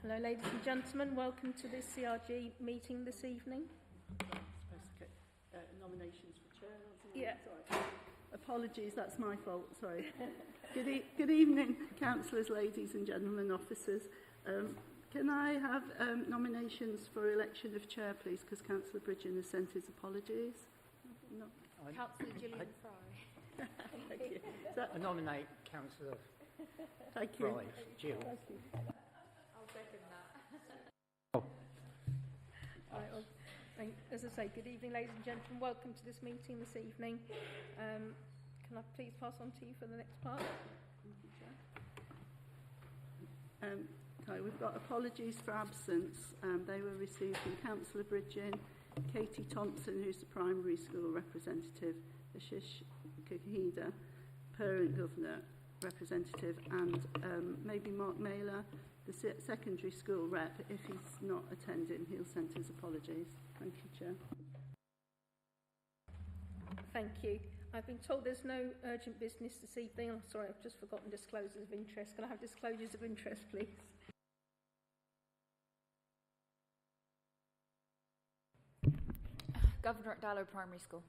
Hello, ladies and gentlemen. Welcome to this CRG meeting this evening. Supposed to get nominations for chair, wasn't it? Yeah. Sorry. Apologies, that's my fault. Sorry. Good evening, councillors, ladies and gentlemen, officers. Can I have nominations for election of chair, please? Because Councillor Bridgen has sent his apologies. No. Councillor Gillian Fry. Thank you. I nominate Councillor Thank you. Fry, Jill. Thank you. I'll second that. Right, well, as I say, good evening, ladies and gentlemen. Welcome to this meeting this evening. Can I please pass on to you for the next part? Okay, we've got apologies for absence. They were received from Councillor Bridgen, Katie Thompson, who's the primary school representative, Ashish Kahida, parent governor representative, and maybe Mark Mailer, the secondary school rep. If he's not attending, he'll send his apologies. Thank you, Chair. Thank you. I've been told there's no urgent business this evening. I'm sorry, I've just forgotten disclosures of interest. Can I have disclosures of interest, please? Governor at Dallow Primary School.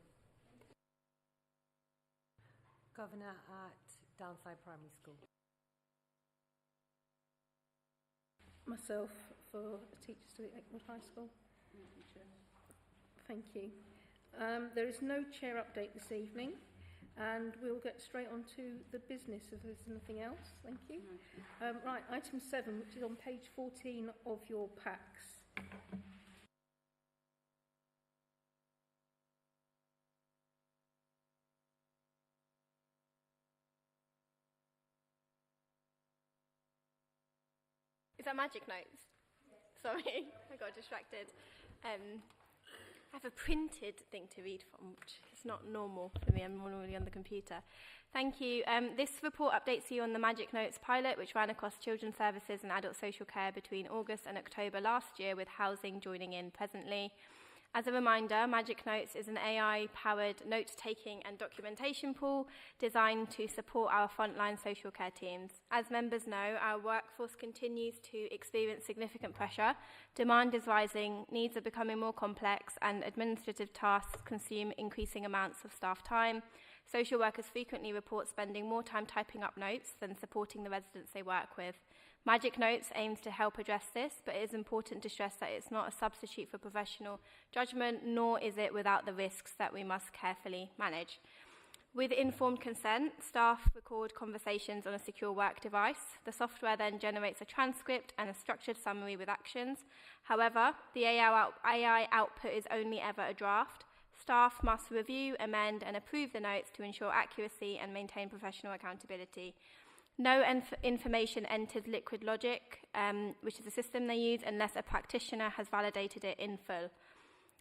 Governor at Downside Primary School. Myself for teachers to Eckwood High School. Thank you. There is no chair update this evening, and we'll get straight on to the business if there's nothing else. Thank you. Right, item 7, which is on page 14 of your packs. Is that magic notes? Sorry, I got distracted. I have a printed thing to read from, which is not normal for me. I'm normally on the computer. Thank you. This report updates you on the Magic Notes pilot, which ran across children's services and adult social care between August and October last year, with housing joining in presently. As a reminder, Magic Notes is an AI-powered note-taking and documentation pool designed to support our frontline social care teams. As members know, our workforce continues to experience significant pressure. Demand is rising, needs are becoming more complex, and administrative tasks consume increasing amounts of staff time. Social workers frequently report spending more time typing up notes than supporting the residents they work with. Magic Notes aims to help address this, but it is important to stress that it's not a substitute for professional judgment, nor is it without the risks that we must carefully manage. With informed consent, staff record conversations on a secure work device. The software then generates a transcript and a structured summary with actions. However, the AI output is only ever a draft. Staff must review, amend, and approve the notes to ensure accuracy and maintain professional accountability. No information enters Liquid Logic, which is the system they use, unless a practitioner has validated it in full.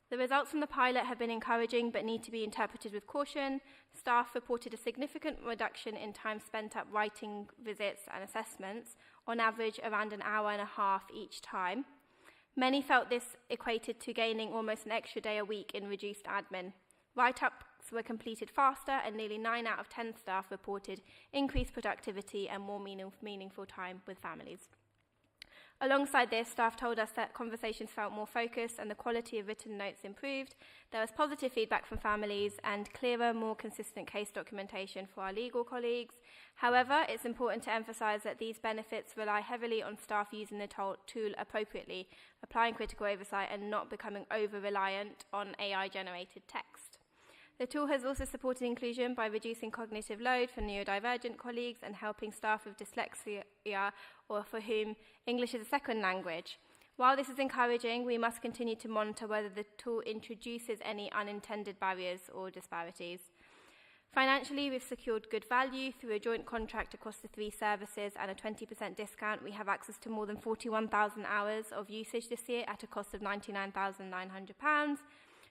The results from the pilot have been encouraging but need to be interpreted with caution. Staff reported a significant reduction in time spent up writing visits and assessments, on average around an hour and a half each time. Many felt this equated to gaining almost an extra day a week in reduced admin. Write-ups were completed faster, and nearly 9 out of 10 staff reported increased productivity and more meaningful time with families. Alongside this, staff told us that conversations felt more focused and the quality of written notes improved. There was positive feedback from families and clearer, more consistent case documentation for our legal colleagues. However, it's important to emphasise that these benefits rely heavily on staff using the tool appropriately, applying critical oversight and not becoming over-reliant on AI-generated text. The tool has also supported inclusion by reducing cognitive load for neurodivergent colleagues and helping staff with dyslexia or for whom English is a second language. While this is encouraging, we must continue to monitor whether the tool introduces any unintended barriers or disparities. Financially, we've secured good value through a joint contract across the 3 services and a 20% discount. We have access to more than 41,000 hours of usage this year at a cost of £99,900.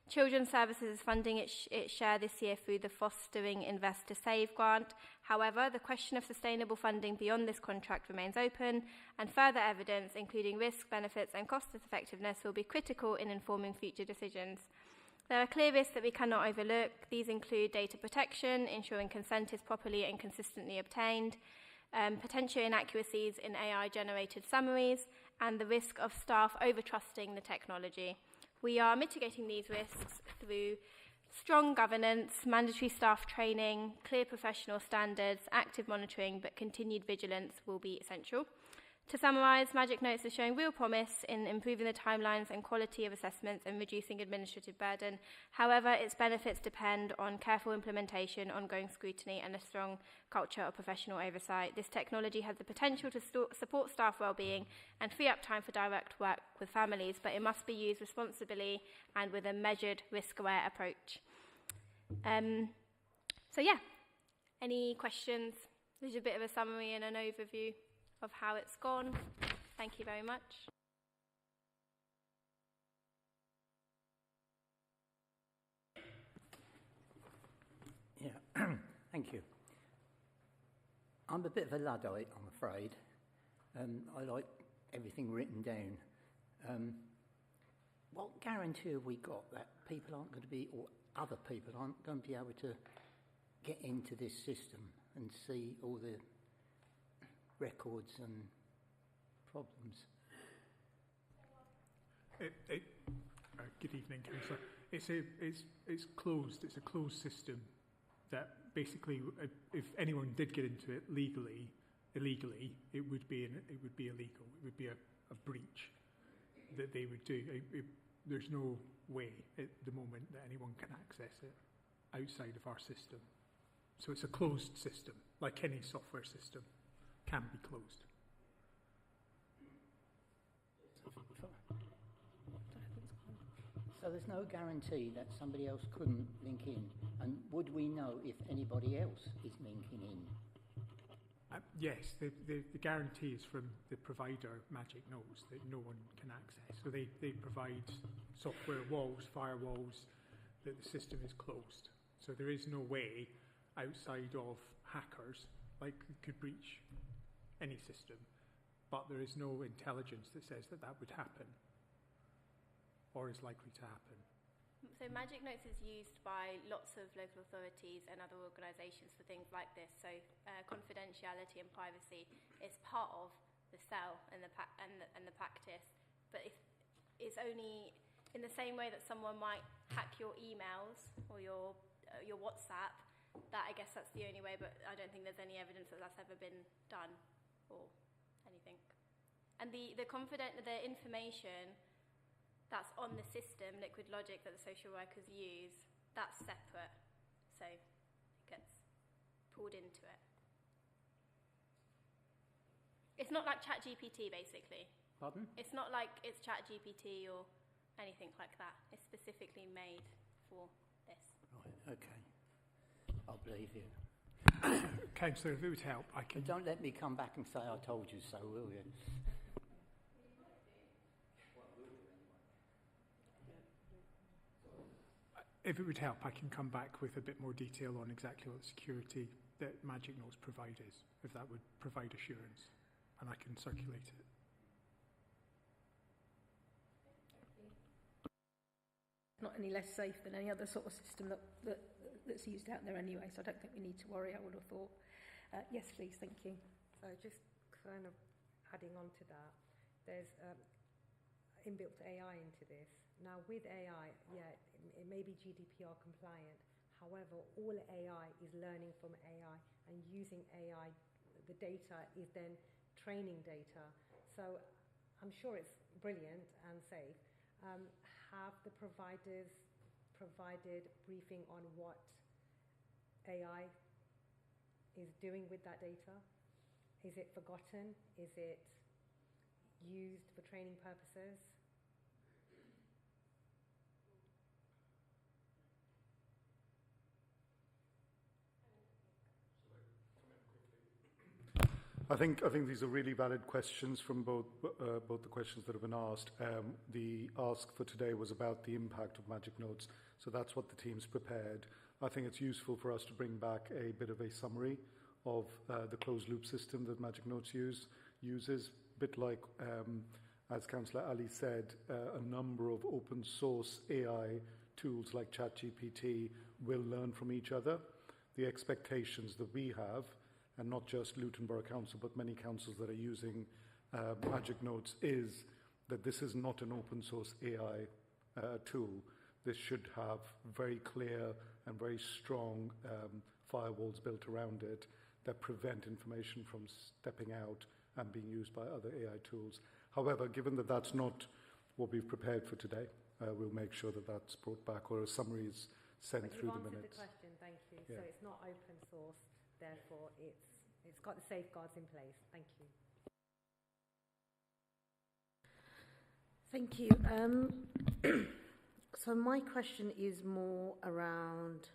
Children's Services is funding its share this year through the Fostering Invest to Save grant. However, the question of sustainable funding beyond this contract remains open, and further evidence, including risk, benefits and cost effectiveness, will be critical in informing future decisions. There are clear risks that we cannot overlook. These include data protection, ensuring consent is properly and consistently obtained, potential inaccuracies in AI-generated summaries, and the risk of staff over-trusting the technology. We are mitigating these risks through strong governance, mandatory staff training, clear professional standards, active monitoring, but continued vigilance will be essential. To summarise, Magic Notes is showing real promise in improving the timelines and quality of assessments and reducing administrative burden. However, its benefits depend on careful implementation, ongoing scrutiny, and a strong culture of professional oversight. This technology has the potential to support staff well-being and free up time for direct work with families, but it must be used responsibly and with a measured, risk-aware approach. So yeah, any questions? There's a bit of a summary and an overview of how it's gone. Thank you very much. Yeah, thank you. I'm a bit of a Luddite, I'm afraid. I like everything written down. What guarantee have we got that people aren't going to be, or other people aren't going to be able to get into this system and see all the records and problems? Good evening, Councillor. It's closed. It's a closed system that basically, if anyone did get into it illegally, it would be illegal. It would be a breach that they would do. There's no way at the moment that anyone can access it outside of our system. So it's a closed system, like any software system can be closed. So there's no guarantee that somebody else couldn't link in, and would we know if anybody else is linking in? Yes, the guarantee is from the provider, Magic Notes, that no one can access. So they provide software walls, firewalls, that the system is closed. So there is no way outside of hackers, like, could breach any system, but there is no intelligence that says that would happen or is likely to happen. So Magic Notes is used by lots of local authorities and other organisations for things like this. So confidentiality and privacy is part of the sell and the practice, but it's only in the same way that someone might hack your emails or your WhatsApp. That, I guess that's the only way, but I don't think there's any evidence that that's ever been done or anything. And the information that's on the system, Liquid Logic, that the social workers use, that's separate. So it gets pulled into it. It's not like ChatGPT, basically. Pardon? It's not like it's ChatGPT or anything like that. It's specifically made for this. Right, okay. I'll believe you. Councillor, if it would help, I can... But don't let me come back and say I told you so, will you? If it would help, I can come back with a bit more detail on exactly what the security that Magic Notes provide is, if that would provide assurance, and I can circulate it. Not any less safe than any other sort of system that's used out there anyway, so I don't think we need to worry, I would have thought. Yes, please, thank you. So just kind of adding on to that, there's inbuilt AI into this. Now with AI, yeah, it may be GDPR compliant. However, all AI is learning from AI, and using AI, the data is then training data. So I'm sure it's brilliant and safe. Have the providers provided briefing on what AI is doing with that data? Is it forgotten? Is it used for training purposes? I think these are really valid questions from both the questions that have been asked. The ask for today was about the impact of Magic Notes, so that's what the team's prepared. I think it's useful for us to bring back a bit of a summary of the closed-loop system that Magic Notes uses, a bit like, as Councillor Ali said, a number of open-source AI tools like ChatGPT will learn from each other. The expectations that we have, and not just Luton Borough Council, but many councils that are using Magic Notes is that this is not an open source AI tool. This should have very clear and very strong firewalls built around it that prevent information from stepping out and being used by other AI tools. However, given that that's not what we've prepared for today, we'll make sure that that's brought back or a summary is sent through the minutes. You've answered the question, thank you. Yeah. So it's not open source, therefore it's got the safeguards in place. Thank you. Thank you. So my question is more around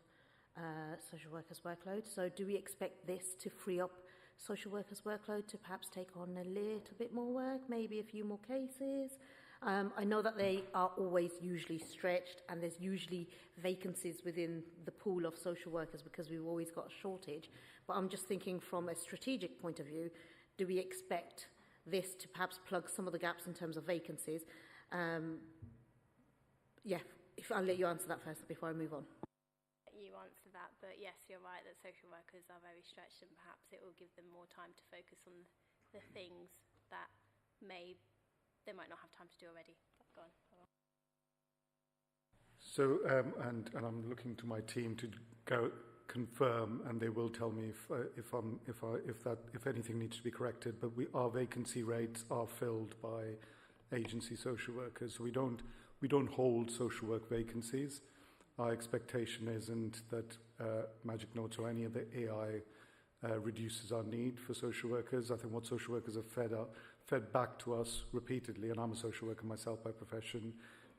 social workers' workload. So do we expect this to free up social workers' workload to perhaps take on a little bit more work, maybe a few more cases? I know that they are always usually stretched and there's usually vacancies within the pool of social workers because we've always got a shortage. But I'm just thinking from a strategic point of view, do we expect this to perhaps plug some of the gaps in terms of vacancies? If I'll let you answer that first before I move on. You answer that, but yes, you're right that social workers are very stretched and perhaps it will give them more time to focus on the things that they might not have time to do already. Go on. So, and I'm looking to my team to go confirm, and they will tell me if anything needs to be corrected. But our vacancy rates are filled by agency social workers. So we don't hold social work vacancies. Our expectation isn't that Magic Notes or any of the AI reduces our need for social workers. I think what social workers have fed back to us repeatedly, and I'm a social worker myself by profession,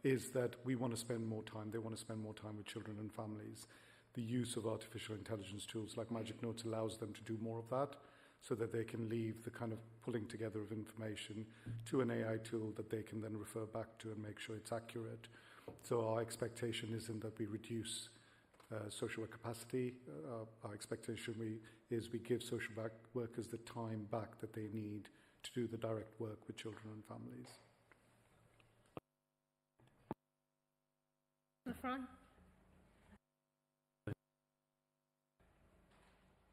is that we want to spend more time. They want to spend more time with children and families. The use of artificial intelligence tools like Magic Notes allows them to do more of that, so that they can leave the kind of pulling together of information to an AI tool that they can then refer back to and make sure it's accurate. So our expectation isn't that we reduce social work capacity. Our expectation is we give social workers the time back that they need to do the direct work with children and families. Fran?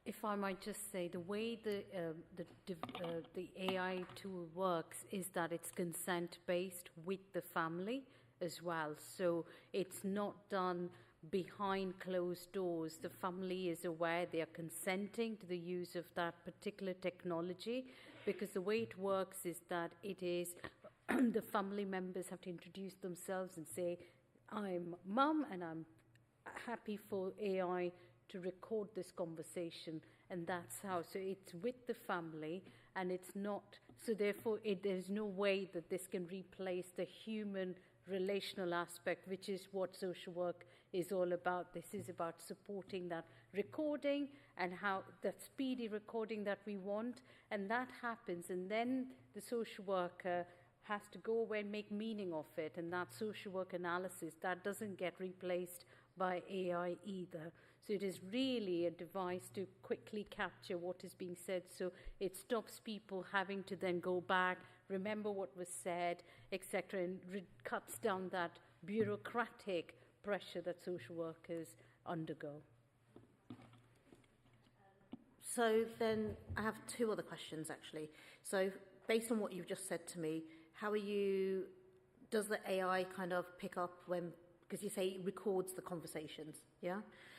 If I might just say, the way the AI tool works is that it's consent-based with the family as well. So it's not done behind closed doors. The family is aware, they are consenting to the use of that particular technology, because the way it works is that it is the family members have to introduce themselves and say, I'm mum and I'm happy for AI to record this conversation, and that's how. So it's with the family, and it's not, so therefore there's no way that this can replace the human relational aspect, which is what social work is all about. This is about supporting that recording and how that speedy recording that we want, and that happens, and then the social worker has to go away and make meaning of it, and that social work analysis, that doesn't get replaced by AI either. So it is really a device to quickly capture what is being said, so it stops people having to then go back, remember what was said, etc., and cuts down that bureaucratic pressure that social workers undergo. So then I have two other questions, actually. So based on what you've just said to me, does the AI kind of pick up when, because you say it records the conversations, yeah?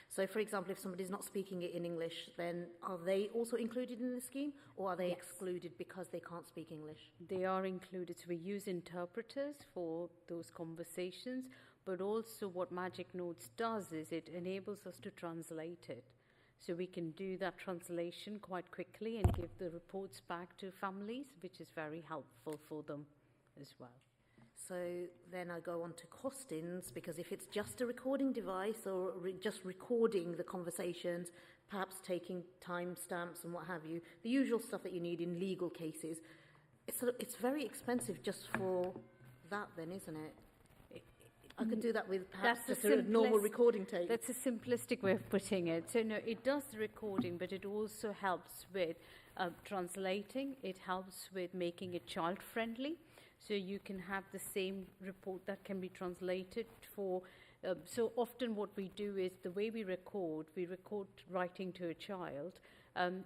So, for example, if somebody's not speaking it in English, then are they also included in the scheme, or are they excluded because they can't speak English? They are included. So we use interpreters for those conversations, but also what Magic Notes does is it enables us to translate it. So we can do that translation quite quickly and give the reports back to families, which is very helpful for them as well. So then I go on to costings, because if it's just a recording device or just recording the conversations, perhaps taking timestamps and what have you, the usual stuff that you need in legal cases, it's very expensive just for that then, isn't it? I could do that with perhaps just a normal recording tape. That's a simplistic way of putting it. So no, it does the recording, but it also helps with translating. It helps with making it child-friendly. So you can have the same report that can be translated for. So often what we do is the way we record writing to a child,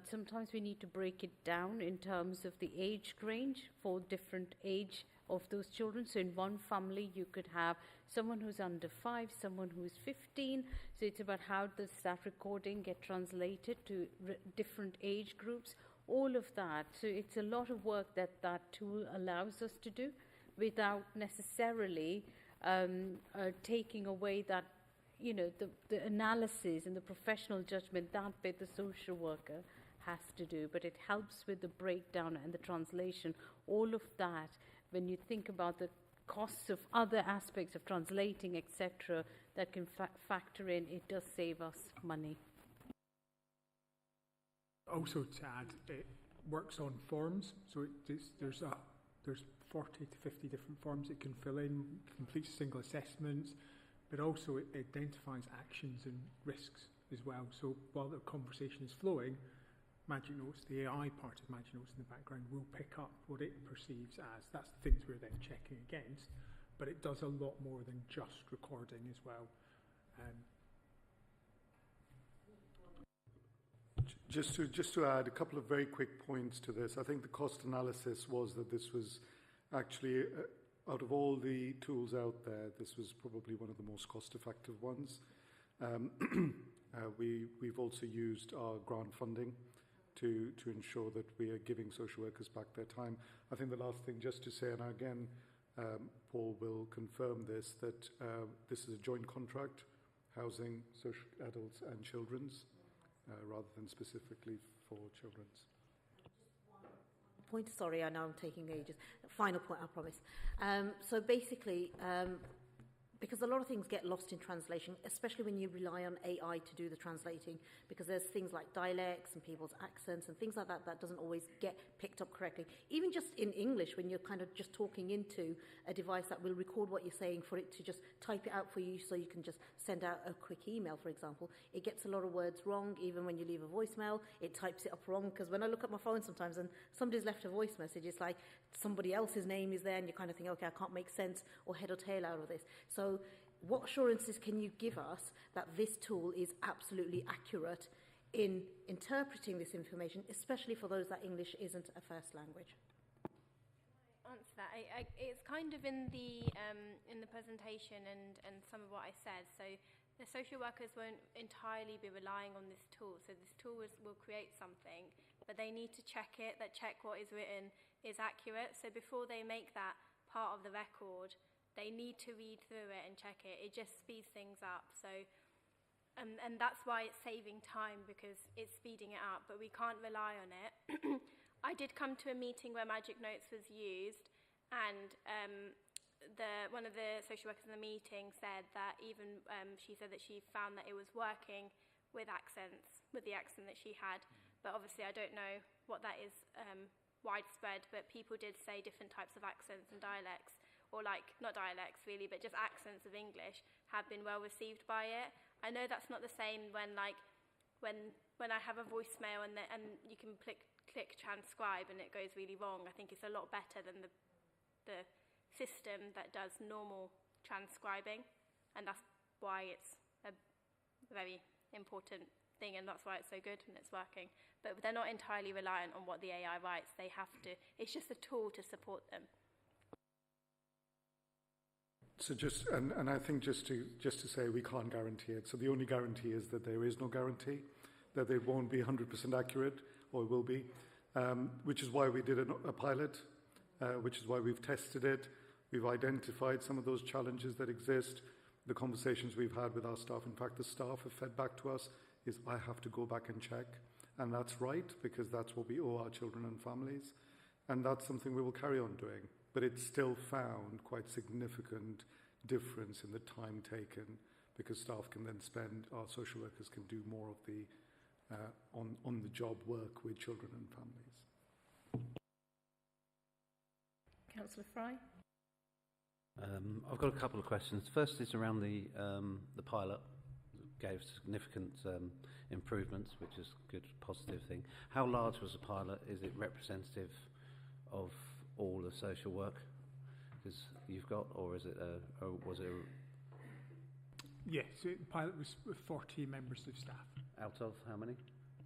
Sometimes we need to break it down in terms of the age range for different age of those children. So in one family, you could have someone who's under 5, someone who's 15. So it's about how does that recording get translated to different age groups, all of that. So it's a lot of work that that tool allows us to do without necessarily taking away that, you know, the analysis and the professional judgment that bit the social worker has to do. But it helps with the breakdown and the translation, all of that. When you think about the costs of other aspects of translating, etc., that can factor in, it does save us money. Also to add, it works on forms, so there's 40 to 50 different forms it can fill in, completes single assessments, but also it identifies actions and risks as well. So while the conversation is flowing, Magic Notes, the AI part of Magic Notes in the background, will pick up what it perceives as. That's the things we're then checking against, but it does a lot more than just recording as well. Just to add a couple of very quick points to this, I think the cost analysis was that this was actually, out of all the tools out there, this was probably one of the most cost-effective ones. We've also used our grant funding to ensure that we are giving social workers back their time. I think the last thing just to say, and again, Paul will confirm this, that this is a joint contract, housing, social adults and children's, rather than specifically for children's. Point, sorry, I know I'm taking ages. Final point, I promise. So basically, because a lot of things get lost in translation, especially when you rely on AI to do the translating, because there's things like dialects and people's accents and things like that that doesn't always get picked up correctly. Even just in English, when you're kind of just talking into a device that will record what you're saying for it to just type it out for you so you can just send out a quick email, for example, it gets a lot of words wrong. Even when you leave a voicemail, it types it up wrong, because when I look at my phone sometimes and somebody's left a voice message, it's like somebody else's name is there and you kind of think, okay, I can't make sense or head or tail out of this. So what assurances can you give us that this tool is absolutely accurate in interpreting this information, especially for those that English isn't a first language? Answer that. It's kind of in the presentation and some of what I said. So the social workers won't entirely be relying on this tool. So this tool will create something, but they need to check what is written is accurate. So before they make that part of the record, they need to read through it and check it. It just speeds things up. So, and that's why it's saving time, because it's speeding it up, but we can't rely on it. I did come to a meeting where Magic Notes was used, and one of the social workers in the meeting said that even, she said that she found that it was working with accents, with the accent that she had. But obviously I don't know what that is widespread, but people did say different types of accents and dialects, or like, not dialects really, but just accents of English have been well received by it. I know that's not the same when I have a voicemail and you can click transcribe and it goes really wrong. I think it's a lot better than the system that does normal transcribing, and that's why it's a very important thing, and that's why it's so good and it's working. But they're not entirely reliant on what the AI writes. They have to, it's just a tool to support them. So just, and I think just to say we can't guarantee it. So the only guarantee is that there is no guarantee, that it won't be 100% accurate, or it will be, which is why we did a pilot, which is why we've tested it. We've identified some of those challenges that exist. The conversations we've had with our staff, in fact, the staff have fed back to us, is I have to go back and check. And that's right, because that's what we owe our children and families. And that's something we will carry on doing. But it's still found quite significant difference in the time taken, because staff can then spend, our social workers can do more of the on-the-job work with children and families. Councillor Fry? I've got a couple of questions. First is around the pilot. It gave significant improvements, which is a good, positive thing. How large was the pilot? Is it representative of all the social work you've got, or is it was it Yes, the pilot was with 40 members of staff. Out of how many?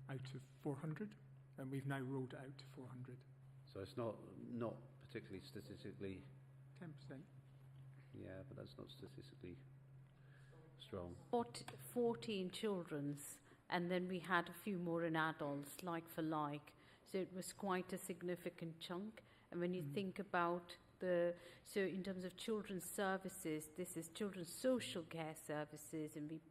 out of 400, and we've now rolled it out to 400. So it's not particularly statistically... 10%. Yeah, but that's not statistically strong. 14 children's, and then we had a few more in adults, like for like. So it was quite a significant chunk. And when you think about so in terms of children's services, this is children's social care services, and we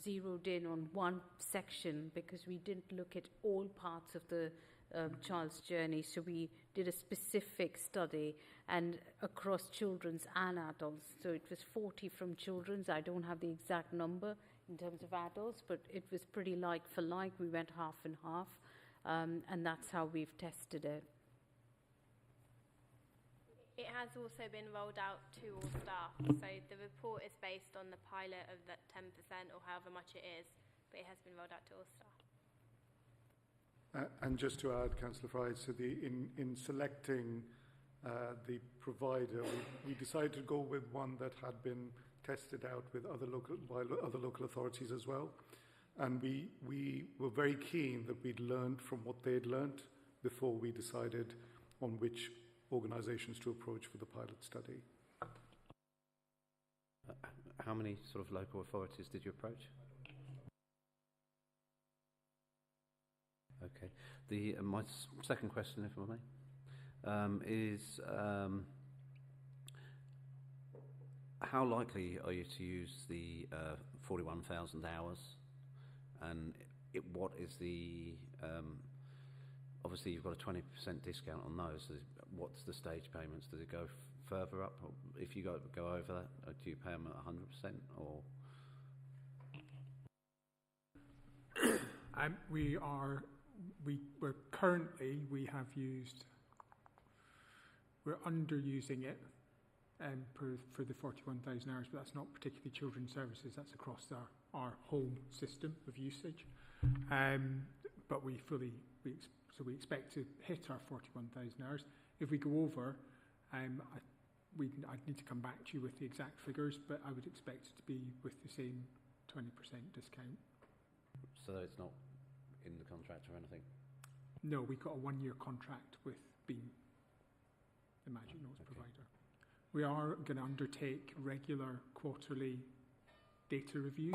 zeroed in on one section because we didn't look at all parts of the child's journey. So we did a specific study and across children's and adults. So it was 40 from children's. I don't have the exact number in terms of adults, but it was pretty like for like. We went half and half, and that's how we've tested it. It has also been rolled out to all staff. So the report is based on the pilot of that 10% or however much it is, but it has been rolled out to all staff. And just to add, Councillor Fry, so in selecting the provider, we decided to go with one that had been tested out with by other local authorities as well. And we were very keen that we'd learned from what they'd learned before we decided on which organisations to approach for the pilot study. How many sort of local authorities did you approach? Okay. My second question, if I may, is how likely are you to use the 41,000 hours, and what is the obviously you've got a 20% discount on those. What's the stage payments? Does it go further up? If you go over that, do you pay them at 100% or? We're underusing it for the 41,000 hours, but that's not particularly children's services. That's across our whole system of usage. But we expect to hit our 41,000 hours. If we go over, I'd need to come back to you with the exact figures, but I would expect it to be with the same 20% discount. So it's not in the contract or anything? No, we've got a 1-year contract with Beam, the Magic Notes provider. We are going to undertake regular quarterly data reviews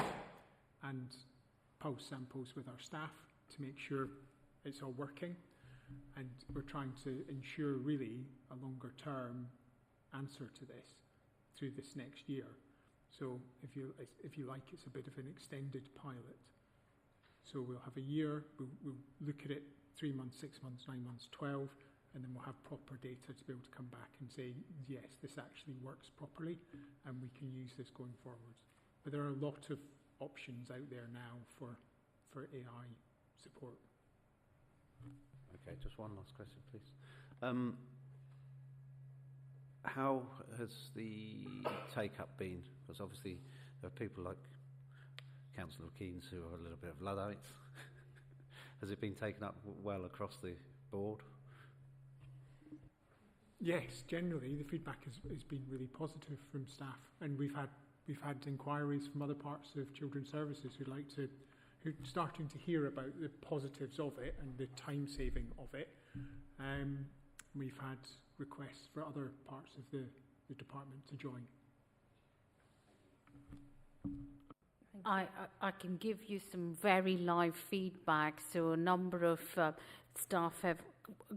and pulse samples with our staff to make sure it's all working, and we're trying to ensure really a longer term answer to this through this next year. So if you like, it's a bit of an extended pilot. So we'll have a year, we'll look at it 3 months, 6 months, 9 months, 12, and then we'll have proper data to be able to come back and say, yes, this actually works properly and we can use this going forward. But there are a lot of options out there now for AI support. Okay, just one last question, please. How has the take-up been? Because obviously there are people like Councillor Keynes who are a little bit of Luddites. Has it been taken up well across the board? Yes, generally the feedback has been really positive from staff, and we've had inquiries from other parts of children's services who're starting to hear about the positives of it and the time saving of it. We've had requests for other parts of the department to join. I can give you some very live feedback. So a number of staff have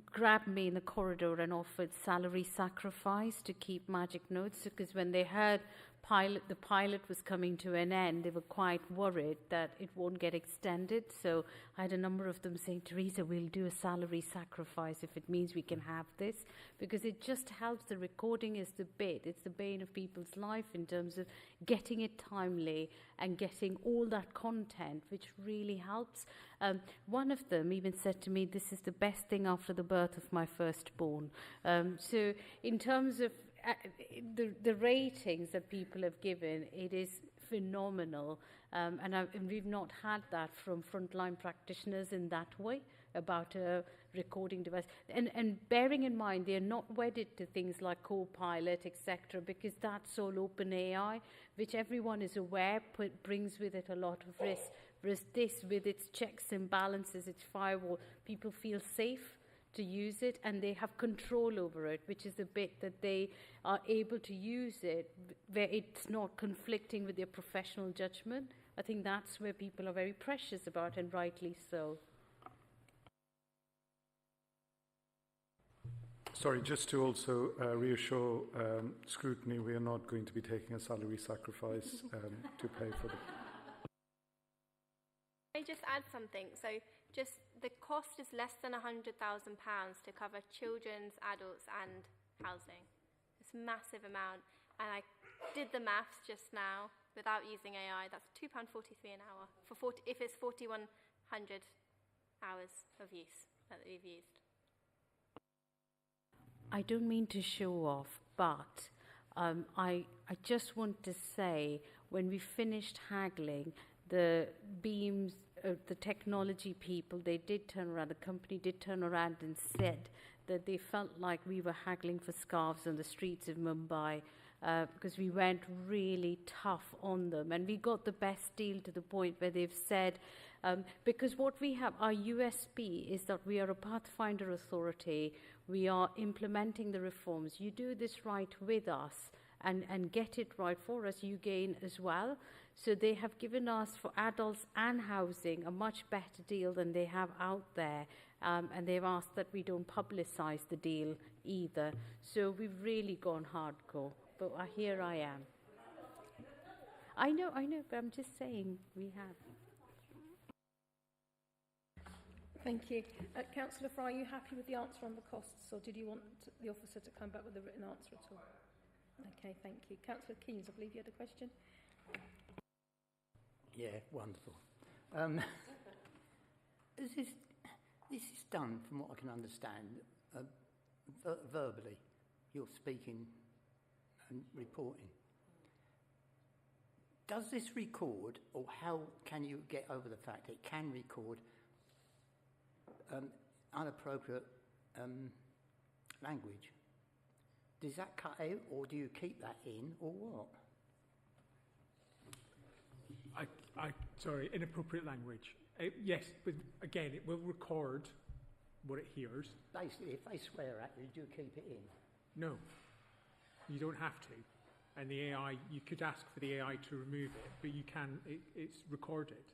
grabbed me in the corridor and offered salary sacrifice to keep Magic Notes, because when they heard the pilot was coming to an end, they were quite worried that it won't get extended. So I had a number of them saying, Teresa, we'll do a salary sacrifice if it means we can have this, because it just helps. The recording is it's the bane of people's life in terms of getting it timely and getting all that content, which really helps. One of them even said to me, this is the best thing after the birth of my firstborn. So in terms of the ratings that people have given, it is phenomenal, and we've not had that from frontline practitioners in that way. about a recording device. And bearing in mind, they're not wedded to things like Copilot, etc., because that's all open AI, which everyone is aware brings with it a lot of risk. Whereas this, with its checks and balances, its firewall, people feel safe to use it, and they have control over it, which is the bit that they are able to use it where it's not conflicting with their professional judgment. I think that's where people are very precious about, and rightly so. Sorry, just to also reassure Scrutiny, we are not going to be taking a salary sacrifice to pay for the... Can I just add something? So just the cost is less than £100,000 to cover children's, adults and housing. It's a massive amount. And I did the maths just now without using AI. That's £2.43 an hour for if it's 4,100 hours of use that we've used. I don't mean to show off, but I just want to say, when we finished haggling, the beams, the technology people, they did turn around, the company did turn around and said that they felt like we were haggling for scarves on the streets of Mumbai, because we went really tough on them. And we got the best deal to the point where they've said, because what we have, our USP is that we are a pathfinder authority, we are implementing the reforms. You do this right with us and get it right for us, you gain as well. So they have given us, for adults and housing, a much better deal than they have out there. And they've asked that we don't publicise the deal either. So we've really gone hardcore. But here I am. I know, but I'm just saying we have. Thank you. Councillor Fry, are you happy with the answer on the costs, or did you want the officer to come back with a written answer at all? Okay, thank you. Councillor Keynes, I believe you had a question. Yeah, wonderful. This is done, from what I can understand, verbally. You're speaking and reporting. Does this record, or how can you get over the fact it can record unappropriate language? Does that cut out, or do you keep that in, or what? Sorry, inappropriate language. Yes, but again, it will record what it hears. Basically, if they swear at you, do you keep it in? No, you don't have to. And the AI, you could ask for the AI to remove it, but you can. It's recorded.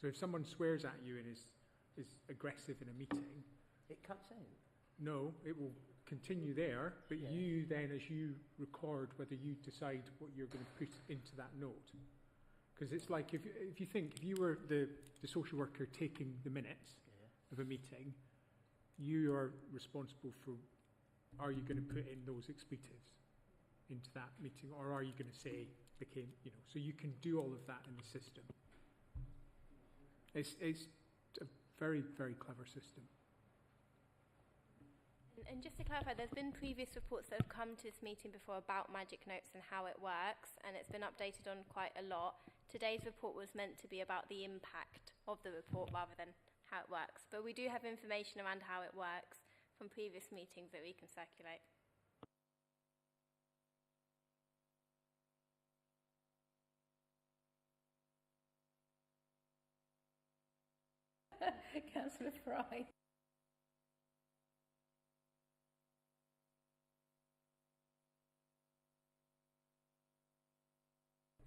So if someone swears at you and is aggressive in a meeting, it cuts out. No, it will continue there, but yeah. You then, as you record, whether you decide what you're going to put into that note. Because it's like, if you think, if you were the social worker taking the minutes of a meeting, you are responsible for, are you going to put in those expletives into that meeting, or are you going to say, so you can do all of that in the system. It's a very, very clever system. And just to clarify, there's been previous reports that have come to this meeting before about Magic Notes and how it works, and it's been updated on quite a lot. Today's report was meant to be about the impact of the report rather than how it works. But we do have information around how it works from previous meetings that we can circulate. Councillor Fry.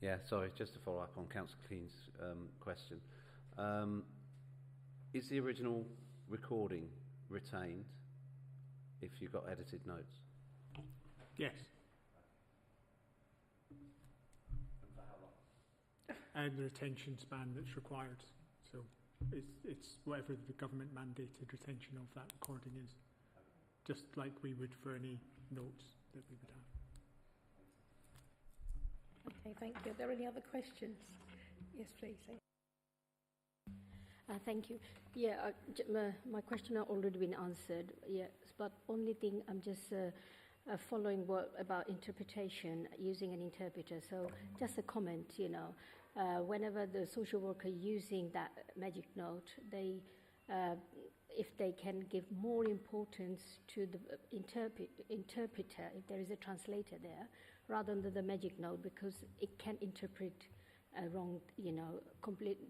Yeah, sorry, just to follow up on Councillor Keen's question. Is the original recording retained if you've got edited notes? Yes. And for how long? And the retention span that's required. So it's whatever the government mandated retention of that recording is. Just like we would for any notes that we would have. Okay, thank you. Are there any other questions? Yes, please. Thank you. Yeah, my question has already been answered. Yes, but only thing I'm just following what about interpretation using an interpreter. So just a comment, whenever the social worker using that magic note, they if they can give more importance to the interpreter, if there is a translator there, rather than the magic note, because it can interpret wrong,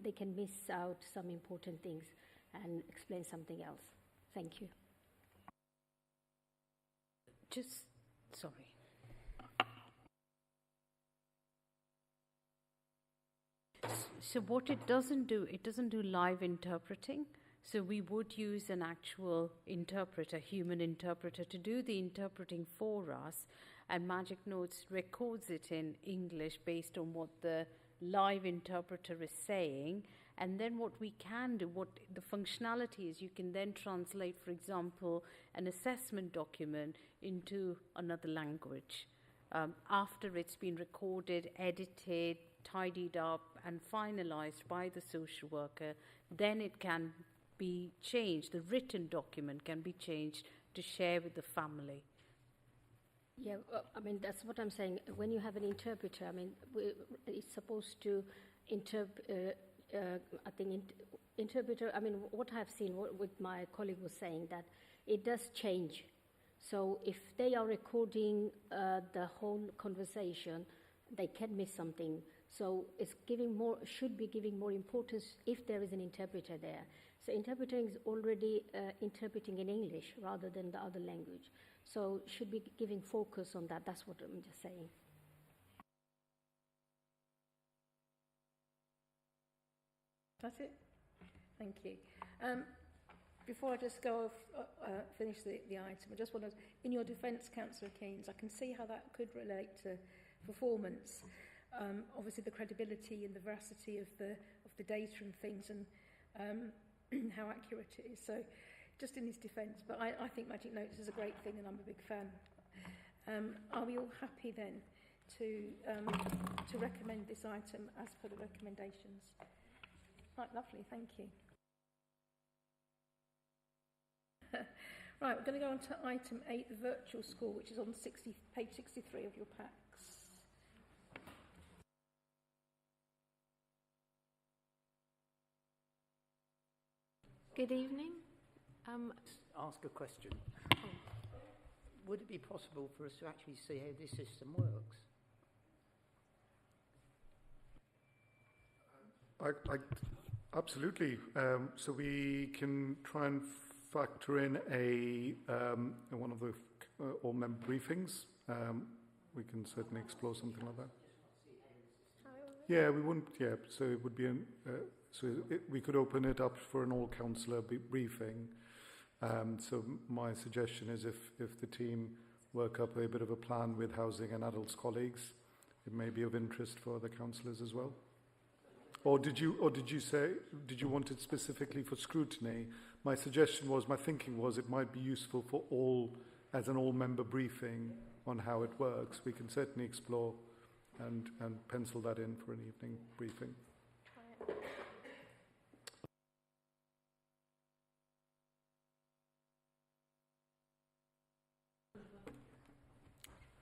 they can miss out some important things and explain something else. Thank you. Sorry. So what it doesn't do live interpreting. So we would use an actual interpreter, human interpreter, to do the interpreting for us, and Magic Notes records it in English based on what the live interpreter is saying. And then what we can do, what the functionality is, you can then translate, for example, an assessment document into another language. After it's been recorded, edited, tidied up, and finalized by the social worker, then it can be changed. The written document can be changed to share with the family. Yeah, that's what I'm saying. When you have an interpreter, it's supposed to interpreter, what I've seen, what my colleague was saying, that it does change. So if they are recording the whole conversation, they can miss something. So should be giving more importance if there is an interpreter there. So interpreter is already interpreting in English rather than the other language. So should be giving focus on that. That's what I'm just saying. That's it. Thank you. Before I just go finish the item, I just want to, in your defence, Councillor Keynes, I can see how that could relate to performance. Obviously, the credibility and the veracity of the data and things, and how accurate it is. So, just in his defence, but I think Magic Notes is a great thing, and I'm a big fan. Are we all happy then to recommend this item as per the recommendations? Right, lovely, thank you. Right, we're going to go on to item 8, the virtual school, which is on page 63 of your packs. Good evening. Ask a question. Would it be possible for us to actually see how this system works? Absolutely. So we can try and factor in one of the all-member briefings. We can certainly explore something like that. Yeah, we wouldn't. Yeah, so it would be we could open it up for an all-councillor briefing. So my suggestion is if the team work up a bit of a plan with housing and adults colleagues, it may be of interest for other councillors as well. Or did you want it specifically for scrutiny? My thinking was it might be useful for all, as an all-member briefing on how it works. We can certainly explore and pencil that in for an evening briefing.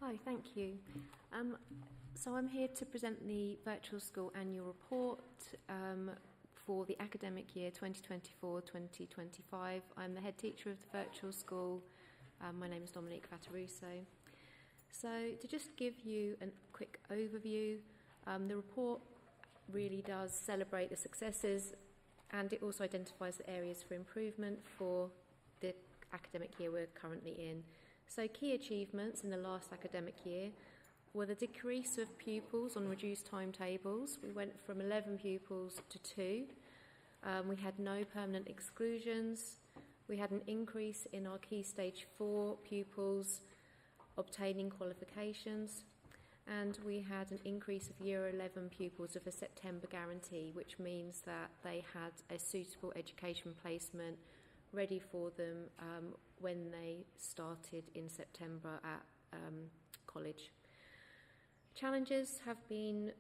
Hi, thank you. So I'm here to present the Virtual School Annual Report for the academic year 2024-2025. I'm the head teacher of the Virtual School. My name is Dominique Fataruso. So to just give you a quick overview, the report really does celebrate the successes, and it also identifies the areas for improvement for the academic year we're currently in. So key achievements in the last academic year were the decrease of pupils on reduced timetables. We went from 11 pupils to 2. We had no permanent exclusions. We had an increase in our Key Stage 4 pupils obtaining qualifications. And we had an increase of Year 11 pupils of a September guarantee, which means that they had a suitable education placement ready for them when they started in September at college. Challenges have been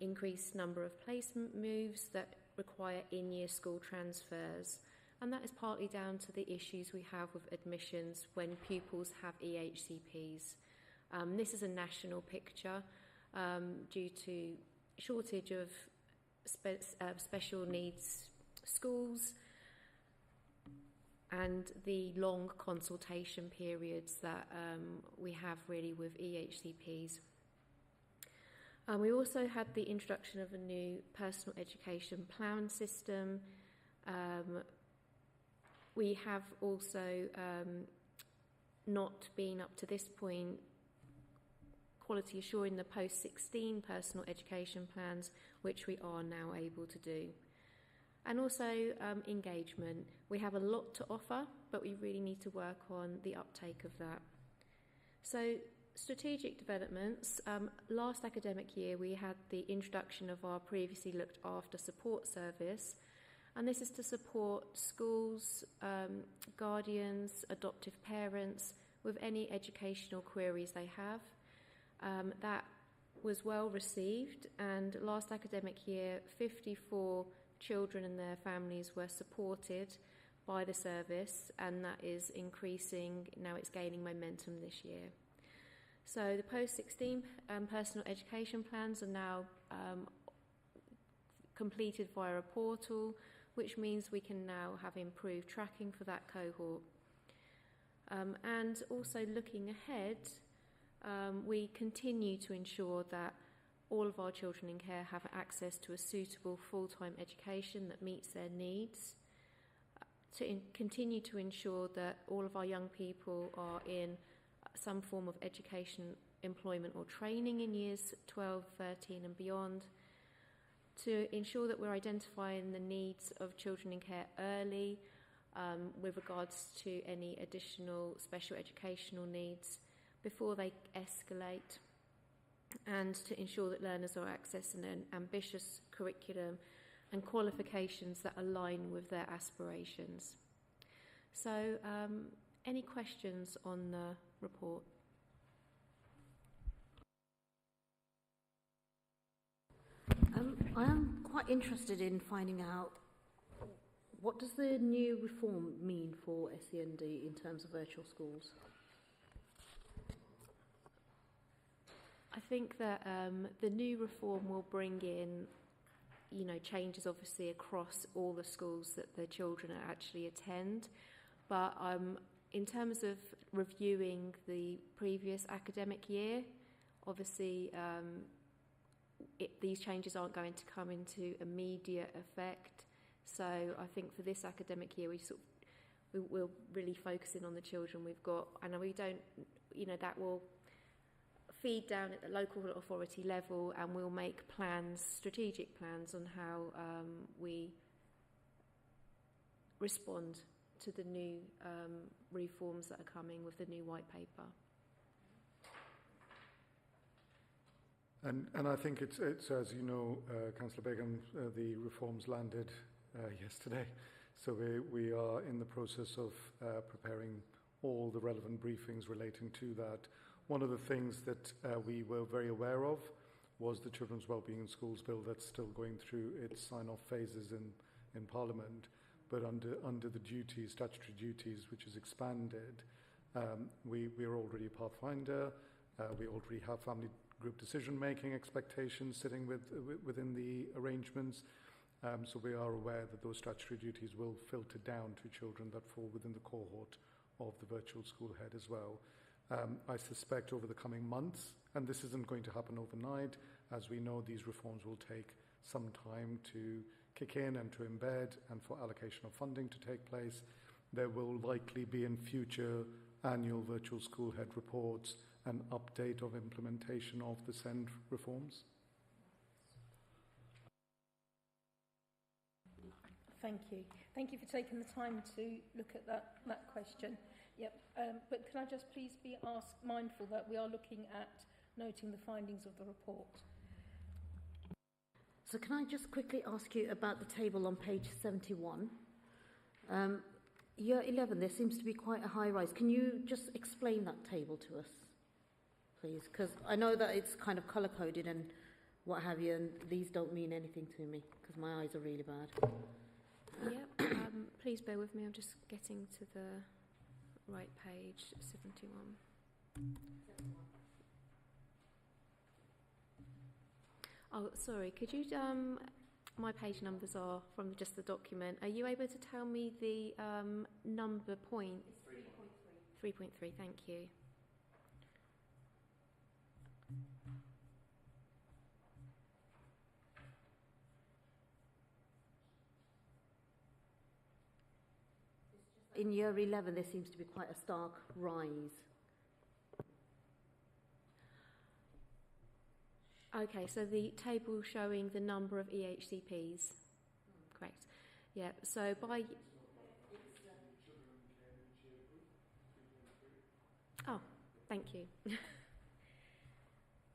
increased number of placement moves that require in-year school transfers, and that is partly down to the issues we have with admissions when pupils have EHCPs. This is a national picture due to shortage of special needs schools, and the long consultation periods that we have really with EHCPs. We also had the introduction of a new personal education plan system. We have also not been up to this point quality assuring the post-16 personal education plans, which we are now able to do. And also engagement. We have a lot to offer, but we really need to work on the uptake of that. So strategic developments. Last academic year, we had the introduction of our previously looked after support service, and this is to support schools, guardians, adoptive parents with any educational queries they have. That was well received, and last academic year, 54 children and their families were supported by the service, and that is increasing. Now it's gaining momentum this year. So the post-16 personal education plans are now completed via a portal, which means we can now have improved tracking for that cohort. And also looking ahead, we continue to ensure that all of our children in care have access to a suitable full-time education that meets their needs, to continue to ensure that all of our young people are in some form of education, employment or training in years 12, 13 and beyond, to ensure that we're identifying the needs of children in care early with regards to any additional special educational needs before they escalate, and to ensure that learners are accessing an ambitious curriculum and qualifications that align with their aspirations. So, any questions on the report? I am quite interested in finding out, what does the new reform mean for SEND in terms of virtual schools? I think that the new reform will bring in, changes obviously across all the schools that the children actually attend. But in terms of reviewing the previous academic year, obviously these changes aren't going to come into immediate effect. So I think for this academic year, we'll really focus in on the children we've got, and we don't, that will feed down at the local authority level, and we'll make plans, strategic plans on how we respond to the new reforms that are coming with the new white paper. And I think it's as you know, Councillor Begum, the reforms landed yesterday. So we are in the process of preparing all the relevant briefings relating to that. One of the things that we were very aware of was the Children's Wellbeing in Schools Bill that's still going through its sign-off phases in Parliament. But under the duties, statutory duties, which is expanded, we are already a pathfinder. We already have family group decision-making expectations sitting within the arrangements. So we are aware that those statutory duties will filter down to children that fall within the cohort of the virtual school head as well. I suspect over the coming months, and this isn't going to happen overnight, as we know these reforms will take some time to kick in and to embed and for allocation of funding to take place. There will likely be in future annual virtual school head reports an update of implementation of the SEND reforms. Thank you. Thank you for taking the time to look at that question. Yep. But can I just please be mindful that we are looking at noting the findings of the report. So can I just quickly ask you about the table on page 71? Year 11, there seems to be quite a high rise. Can you just explain that table to us, please? Because I know that it's kind of colour-coded and what have you, and these don't mean anything to me because my eyes are really bad. Yep. Please bear with me. I'm just getting to the right page, 71. Oh, sorry. Could you my page numbers are from just the document. Are you able to tell me the number point? 3.3. 3.3, thank you. In year 11, there seems to be quite a stark rise. Okay, so the table showing the number of EHCPs, correct? Yeah, so by... Oh, thank you.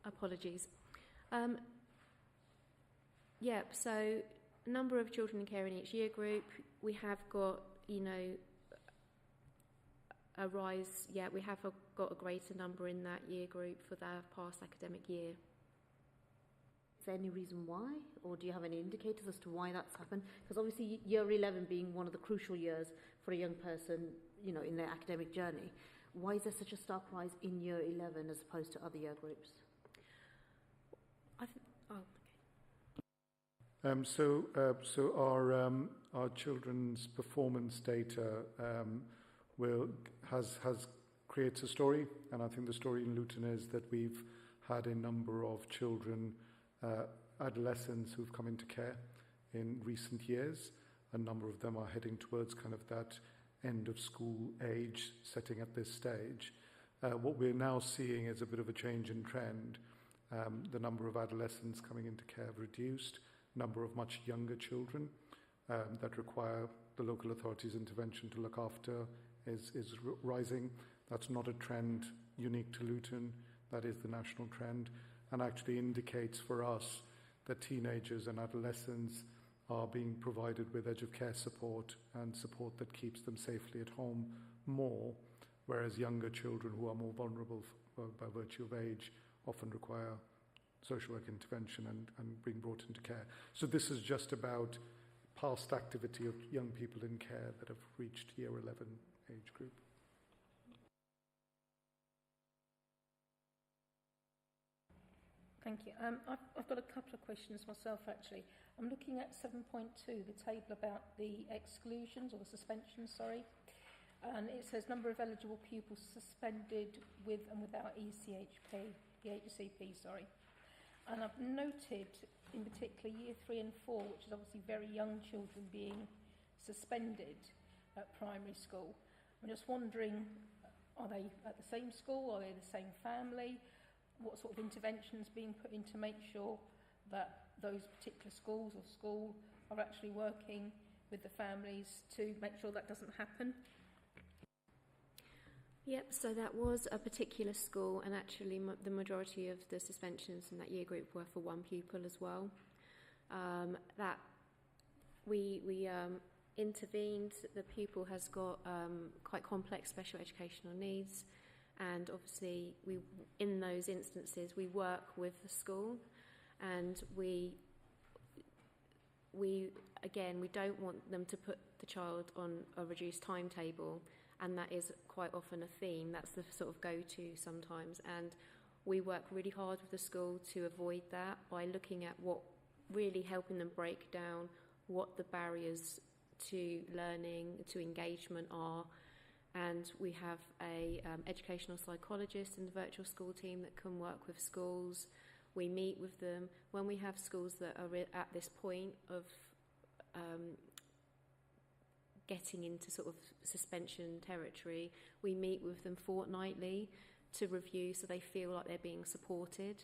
Apologies. Yeah, so number of children in care in each year group, we have got, you know, a rise. Yeah, we have got a greater number in that year group for the past academic year. Is there any reason why, or do you have any indicators as to why that's happened? Because obviously year 11 being one of the crucial years for a young person, you know, in their academic journey, why is there such a stark rise in year 11 as opposed to other year groups? So our children's performance data creates a story, and I think the story in Luton is that we've had a number of children, adolescents who've come into care in recent years. A number of them are heading towards kind of that end of school age setting at this stage. What we're now seeing is a bit of a change in trend. The number of adolescents coming into care have reduced. Number of much younger children that require the local authorities' intervention to look after is rising. That's not a trend unique to Luton. That is the national trend, and actually indicates for us that teenagers and adolescents are being provided with edge of care support and support that keeps them safely at home more, whereas younger children who are more vulnerable by virtue of age often require social work intervention and being brought into care. So this is just about past activity of young people in care that have reached year 11 age group. Thank you. I've got a couple of questions myself, actually. I'm looking at 7.2, the table about the exclusions, or the suspensions, sorry. And it says number of eligible pupils suspended with and without EHCP, sorry. And I've noted, in particular, year 3 and 4, which is obviously very young children being suspended at primary school. I'm just wondering, are they at the same school? Are they the same family? What sort of interventions being put in to make sure that those particular schools or school are actually working with the families to make sure that doesn't happen? Yep, so that was a particular school, and actually the majority of the suspensions in that year group were for one pupil as well. That we intervened. The pupil has got quite complex special educational needs, and obviously in those instances we work with the school, and we don't want them to put the child on a reduced timetable. And that is quite often a theme. That's the sort of go-to sometimes. And we work really hard with the school to avoid that by looking at what really helping them break down what the barriers to learning, to engagement are. And we have a educational psychologist in the virtual school team that can work with schools. We meet with them. When we have schools that are at this point of getting into sort of suspension territory, we meet with them fortnightly to review so they feel like they're being supported.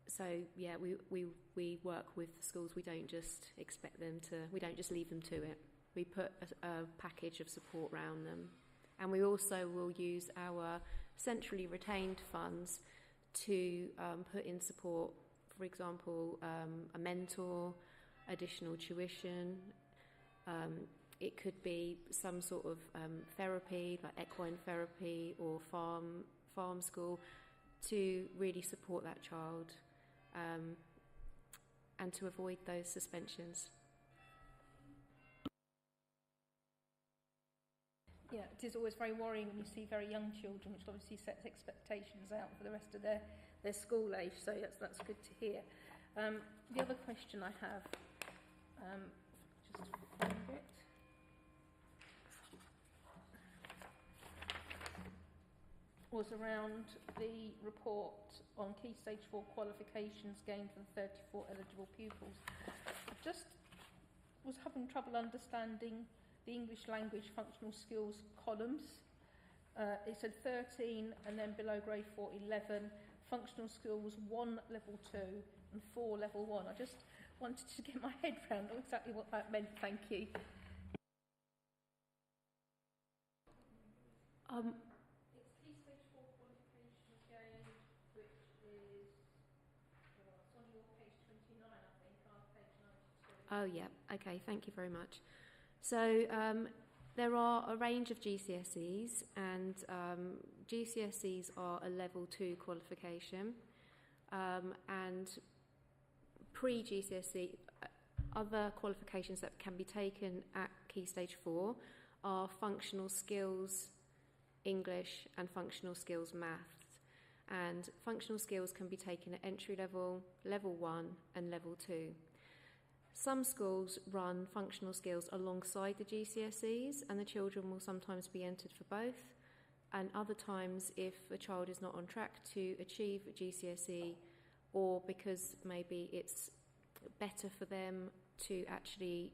So yeah, we work with the schools. We don't just expect them to, we don't just leave them to it. We put a package of support around them. And we also will use our centrally retained funds to put in support, for example, a mentor, additional tuition. It could be some sort of therapy, like equine therapy or farm school, to really support that child and to avoid those suspensions. Yeah, it is always very worrying when you see very young children, which obviously sets expectations out for the rest of their school age, so that's good to hear. The other question I have, just find it. Was around the report on Key Stage 4 qualifications gained for the 34 eligible pupils. I just was having trouble understanding the English language functional skills columns. It said 13 and then below grade 4, 11, functional skills 1 level 2 and 4 level 1. I just wanted to get my head around exactly what that meant. Thank you. It's Key Stage 4 qualifications gained, which is, well, it's on your page 29, I think, on page 92. Oh, yeah. Okay, thank you very much. So there are a range of GCSEs, and GCSEs are a level 2 qualification, and pre-GCSE, other qualifications that can be taken at Key Stage 4 are functional skills English and functional skills maths. And functional skills can be taken at entry level, level 1 and level 2. Some schools run functional skills alongside the GCSEs, and the children will sometimes be entered for both. And other times, if a child is not on track to achieve a GCSE, or because maybe it's better for them to actually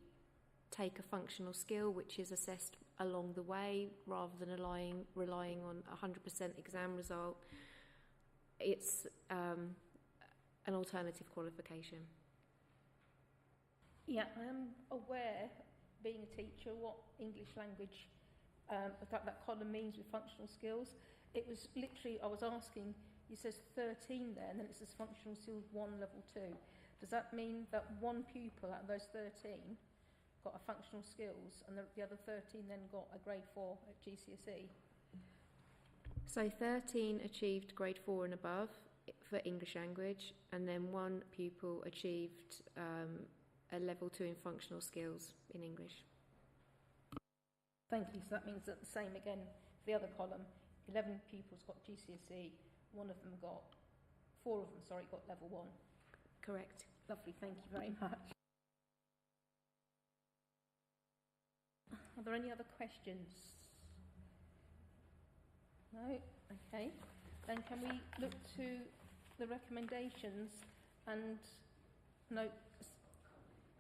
take a functional skill which is assessed along the way rather than relying on a 100% exam result, it's an alternative qualification. Yeah, I am aware, being a teacher, what English language, that column means with functional skills. It was literally, I was asking, it says 13 there, and then it says functional skills 1 level 2. Does that mean that one pupil out of those 13 got a functional skills and the other 13 then got a grade 4 at GCSE? So 13 achieved grade 4 and above for English language, and then one pupil achieved a level 2 in functional skills in English. Thank you. So that means that the same again for the other column. 11 pupils got GCSE, four of them got level 1. Correct. Lovely, thank you very much. Are there any other questions? No? Okay. Then can we look to the recommendations and note...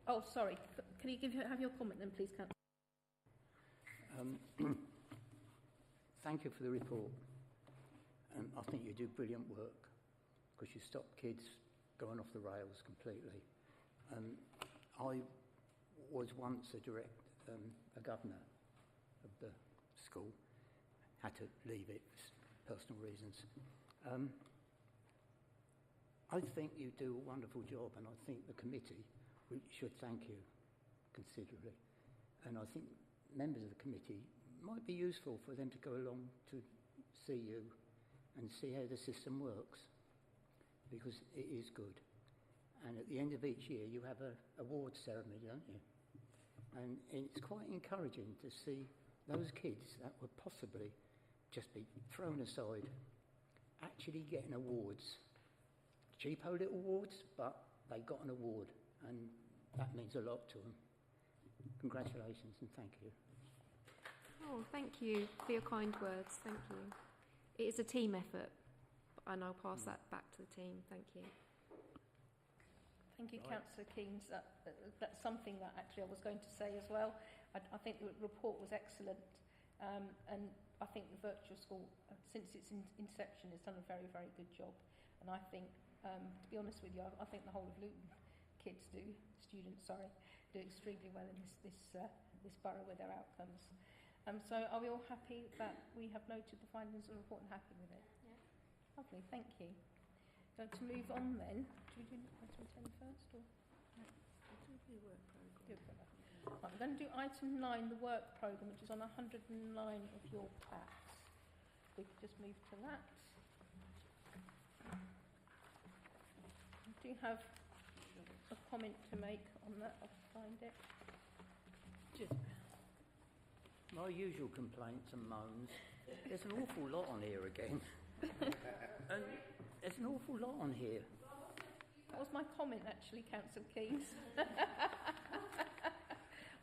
Oh, sorry. Can you have your comment then, please, Councillor? Thank you for the report. I think you do brilliant work because you stop kids going off the rails completely. I was once a governor of the school, had to leave it for personal reasons. I think you do a wonderful job, and I think the committee should thank you considerably. And I think members of the committee might be useful for them to go along to see you and see how the system works, because it is good. And at the end of each year, you have an awards ceremony, don't you? And it's quite encouraging to see those kids that would possibly just be thrown aside actually getting awards. Cheapo little awards, but they got an award, and that means a lot to them. Congratulations and thank you. Oh, thank you for your kind words. Thank you. It is a team effort, and I'll pass that back to the team. Thank you. Thank you, Councillor Keynes. That's something that actually I was going to say as well. I think the report was excellent, and I think the virtual school, since its inception, has done a very, very good job. And I think, to be honest with you, I think the whole of Luton students do extremely well in this borough with their outcomes. So are we all happy that we have noted the findings of the report and happy with it? Yeah. Lovely, thank you. So to move on then, do we do item 10 first? Or? No. Do work programme. Right, I'm going to do item 9, the work programme, which is on 109 of your packs. We could just move to that. I do have a comment to make on that. I'll find it. My usual complaints and moans. There's an awful lot on here again. And there's an awful lot on here. That was my comment, actually, Councillor Keynes.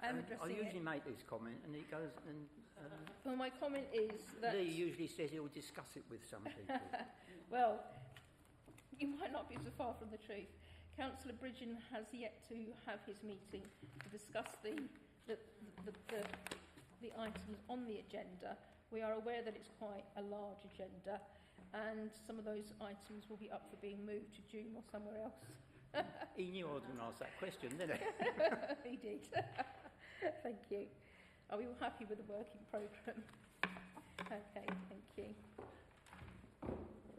I'm addressing I usually make this comment, and it goes. And well, my comment is that Lee usually says he'll discuss it with some people. well, you might not be so far from the truth. Councillor Bridgen has yet to have his meeting to discuss the items on the agenda. We are aware that it's quite a large agenda, and some of those items will be up for being moved to June or somewhere else. He knew I was going to ask that question, didn't he? He did. Thank you. Are we all happy with the working programme? Okay, thank you.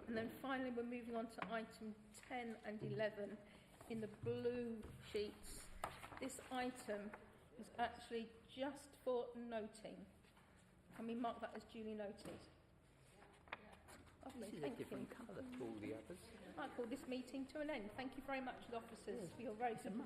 And then finally, we're moving on to item 10 and 11 in the blue sheets. This item is actually just for noting. Can we mark that as duly noted? Lovely, This is thank a different you. colour to all the others. I call this meeting to an end. Thank you very much, officers, for your very good